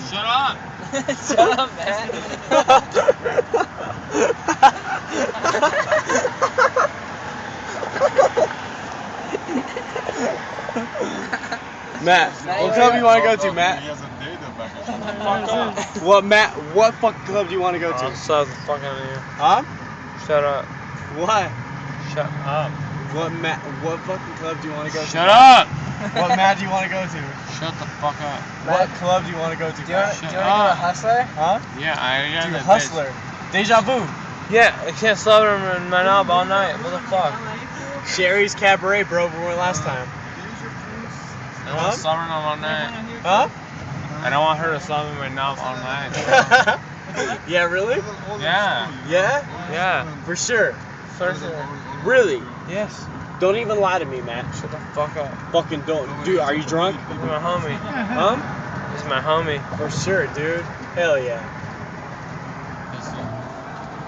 Shut up! Shut up, man. Matt, what club do you want to go to, Matt? He has a data back at Fuck up. What, Matt? What fucking club do you want to go to? I'll slap the fuck out of you. Huh? Shut up. What? Shut up. What, Matt? What fucking club do you want to go to? Shut up! What Matt do you want to go to? Shut the fuck up. What club do you want to go to? Do you want to Matt? go to Hustler? Huh? Yeah, I got Dude, that Hustler. Deja vu. Yeah, I can't slap him in my knob all night. What the fuck? Sherry's Cabaret, bro, we went last time. I don't want to slap her knob all night. Huh? I don't want her to slap me in my knob all night. Yeah, really? Yeah. Yeah? Yeah. For sure. For sure. Really? Yes. Don't even lie to me, Matt. Shut the fuck up. Fucking don't. Dude, are you drunk? He's my homie. Huh? He's my homie. For sure, dude. Hell yeah.